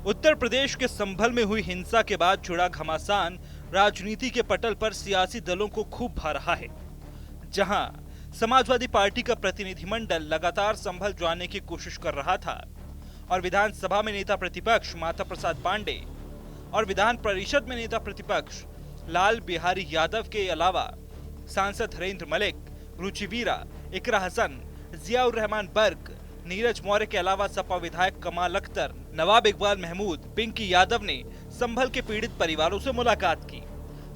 उत्तर प्रदेश के संभल में हुई हिंसा के बाद जुड़ा घमासान राजनीति के पटल पर सियासी दलों को खूब भा रहा है। जहां समाजवादी पार्टी का प्रतिनिधिमंडल लगातार संभल जाने की कोशिश कर रहा था और विधानसभा में नेता प्रतिपक्ष माता प्रसाद पांडे और विधान परिषद में नेता प्रतिपक्ष लाल बिहारी यादव के अलावा सांसद हरेंद्र मलिक, रुचि वीरा, इकरा हसन, जिया उर रहमान बर्क, नीरज मौर्य के अलावा सपा विधायक कमाल अख्तर, नवाब इकबाल महमूद, पिंकी यादव ने संभल के पीड़ित परिवारों से मुलाकात की।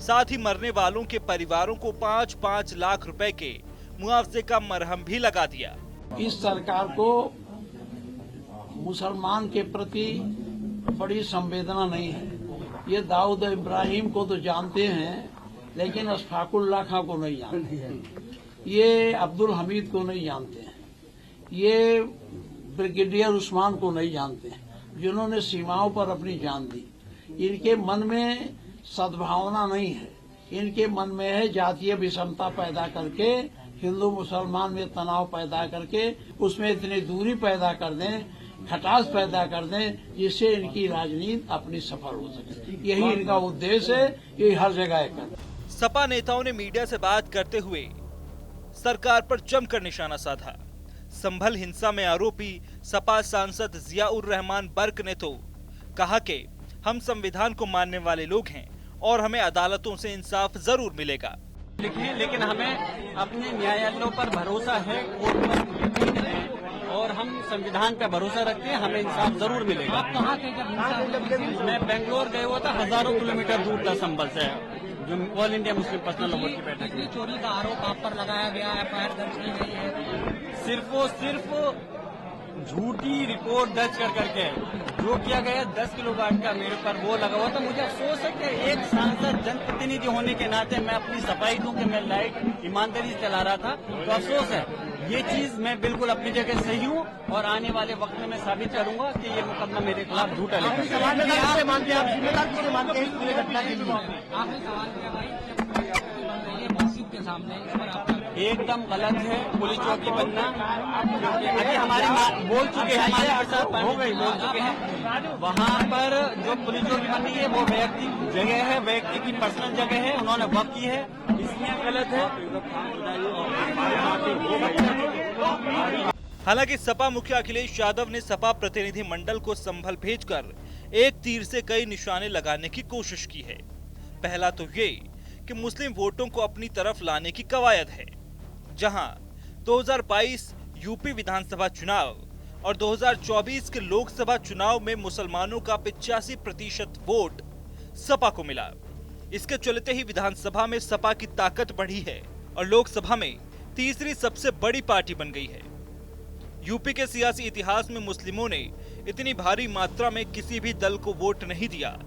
साथ ही मरने वालों के परिवारों को 5-5 लाख रुपए के मुआवजे का मरहम भी लगा दिया। इस सरकार को मुसलमान के प्रति बड़ी संवेदना नहीं है। ये दाऊद इब्राहिम को तो जानते हैं, लेकिन अशफाकुल्लाह खां को नहीं जानते हैं। ये अब्दुल हमीद को नहीं जानते हैं। ये ब्रिगेडियर उस्मान को नहीं जानते हैं, जिन्होंने सीमाओं पर अपनी जान दी। इनके मन में सद्भावना नहीं है। इनके मन में है जातीय विषमता पैदा करके, हिंदू मुसलमान में तनाव पैदा करके, उसमें इतनी दूरी पैदा कर दें, खटास पैदा कर दें, जिससे इनकी राजनीति अपनी सफल हो सके। यही इनका उद्देश्य है। ये हर जगह है। सपा नेताओं ने मीडिया से बात करते हुए सरकार पर जमकर निशाना साधा। संभल हिंसा में आरोपी सपा सांसद जिया उर रहमान बर्क ने तो कहा कि हम संविधान को मानने वाले लोग हैं और हमें अदालतों से इंसाफ जरूर मिलेगा। लेकिन हमें अपने न्यायालयों पर भरोसा है, कोर्ट पर यकीन है और हम संविधान पर भरोसा रखते हैं। हमें इंसाफ जरूर मिलेगा। आप कहाँ थे जब? मैं बेंगलोर गए हुआ था, हजारों किलोमीटर दूर था संभल से, जो all India Muslim personal law की बैठक में। चोरी का आरोप आप पर लगाया गया, एफआईआर दर्ज की गई है। सिर्फ और सिर्फ झूठी रिपोर्ट दर्ज कर करके जो किया गया 10 किलोवाट का मेरे पर वो लगा हुआ था। मुझे अफसोस है कि एक सांसद जनप्रतिनिधि होने के नाते मैं अपनी सफाई दूं कि मैं लाइट ईमानदारी से चला रहा था, तो अफसोस है। ये चीज मैं बिल्कुल अपनी जगह सही हूँ और आने वाले वक्त में मैं साबित करूंगा कि ये मुकदमा मेरे खिलाफ झूठा है। आपने सवाल किया मस्जिद के सामने, इस पर आप एकदम गलत है पुलिस चौकी बनना, क्योंकि अभी हमारे बोल चुके हैं, हमारे प्रसाद पांडे बोल चुके हैं। वहाँ पर जो पुलिस चौकी बन रही है वो व्यक्ति जगह है, व्यक्ति की पर्सनल जगह है, उन्होंने वक्त की है, इसलिए गलत है। हालांकि सपा मुखिया अखिलेश यादव ने सपा प्रतिनिधि मंडल को संभल भेजकर एक तीर से कई निशाने लगाने की कोशिश की है। पहला तो ये कि मुस्लिम वोटों को अपनी तरफ लाने की कवायद है, जहां 2022 यूपी विधानसभा चुनाव और 2024 के लोकसभा चुनाव में मुसलमानों का 85% वोट सपा को मिला। इसके चलते ही विधानसभा में सपा की ताकत बढ़ी है और लोकसभा में तीसरी सबसे बड़ी पार्टी बन गई है। यूपी के सियासी इतिहास में मुस्लिमों ने इतनी भारी मात्रा में किसी भी दल को वोट नहीं दिया।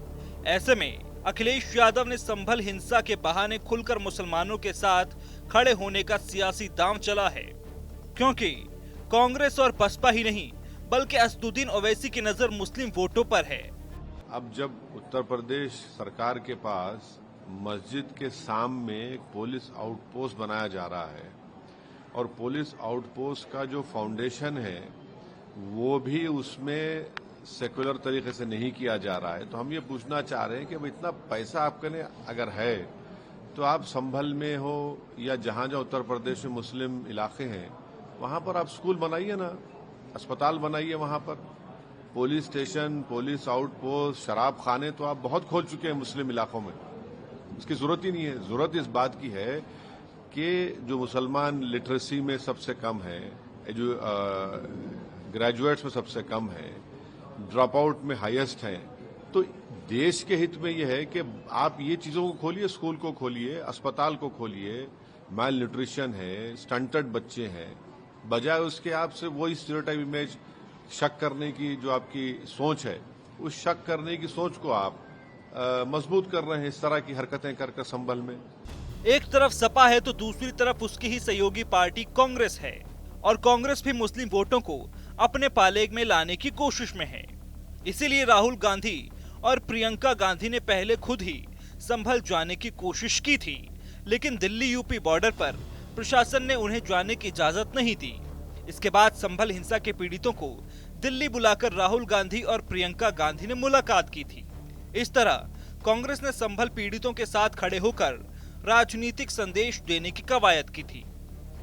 ऐसे में अखिलेश यादव ने संभल हिंसा के बहाने खुलकर मुसलमानों के साथ खड़े होने का सियासी दांव चला है, क्योंकि कांग्रेस और बसपा ही नहीं बल्कि असदुद्दीन ओवैसी की नजर मुस्लिम वोटों पर है। अब जब उत्तर प्रदेश सरकार के पास मस्जिद के सामने एक पुलिस आउटपोस्ट बनाया जा रहा है और पुलिस आउटपोस्ट का जो फाउंडेशन है वो भी उसमें सेकुलर तरीके से नहीं किया जा रहा है, तो हम ये पूछना चाह रहे हैं कि अब इतना पैसा आपके लिए अगर है तो आप संभल में हो या जहां जहां उत्तर प्रदेश में मुस्लिम इलाके हैं वहां पर आप स्कूल बनाइए ना, अस्पताल बनाइए, वहां पर पुलिस स्टेशन, पुलिस आउटपोस्ट, शराब खाने तो आप बहुत खोल चुके हैं मुस्लिम इलाकों में। इसकी जरूरत ही नहीं है। जरूरत इस बात की है कि जो मुसलमान लिटरेसी में सबसे कम है, जो ग्रेजुएट्स में सबसे कम है, ड्रॉप आउट में हाईएस्ट हैं, तो देश के हित में यह है कि आप ये चीजों को खोलिए, स्कूल को खोलिए, अस्पताल को खोलिए। माल न्यूट्रिशन है, स्टंटेड बच्चे हैं, बजाय उसके आपसे वही स्टीरियोटाइप इमेज शक करने की जो आपकी सोच है, उस शक करने की सोच को आप मजबूत कर रहे हैं इस तरह की हरकतें कर संभल में। एक तरफ सपा है तो दूसरी तरफ उसकी ही सहयोगी पार्टी कांग्रेस है और कांग्रेस भी मुस्लिम वोटों को अपने पाले में लाने की कोशिश में है। इसीलिए राहुल गांधी और प्रियंका गांधी ने पहले खुद ही संभल जाने की कोशिश की थी, लेकिन दिल्ली यूपी बॉर्डर पर प्रशासन ने उन्हें जाने की इजाजत नहीं दी। इसके बाद संभल हिंसा के पीड़ितों को दिल्ली बुलाकर राहुल गांधी और प्रियंका गांधी ने मुलाकात की थी। इस तरह कांग्रेस ने संभल पीड़ितों के साथ खड़े होकर राजनीतिक संदेश देने की कवायद की थी।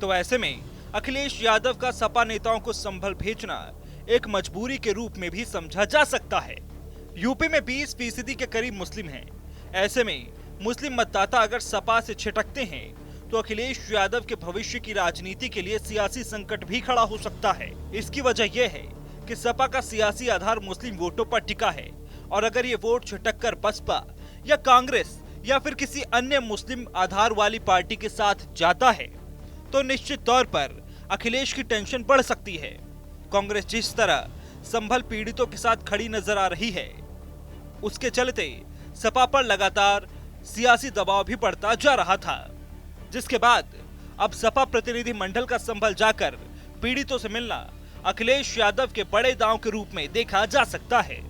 तो ऐसे में अखिलेश यादव का सपा नेताओं को संभल भेजना एक मजबूरी के रूप में भी समझा जा सकता है। यूपी में 20% के करीब मुस्लिम हैं। ऐसे में मुस्लिम मतदाता अगर सपा से छिटकते हैं तो अखिलेश यादव के भविष्य की राजनीति के लिए सियासी संकट भी खड़ा हो सकता है। इसकी वजह यह है कि सपा का सियासी आधार मुस्लिम वोटों पर टिका है और अगर ये वोट छिटककर बसपा या कांग्रेस या फिर किसी अन्य मुस्लिम आधार वाली पार्टी के साथ जाता है तो निश्चित तौर पर अखिलेश की टेंशन बढ़ सकती है। कांग्रेस जिस तरह संभल पीड़ितों के साथ खड़ी नजर आ रही है, उसके चलते सपा पर लगातार सियासी दबाव भी बढ़ता जा रहा था, जिसके बाद अब सपा प्रतिनिधि मंडल का संभल जाकर पीड़ितों से मिलना अखिलेश यादव के बड़े दांव के रूप में देखा जा सकता है।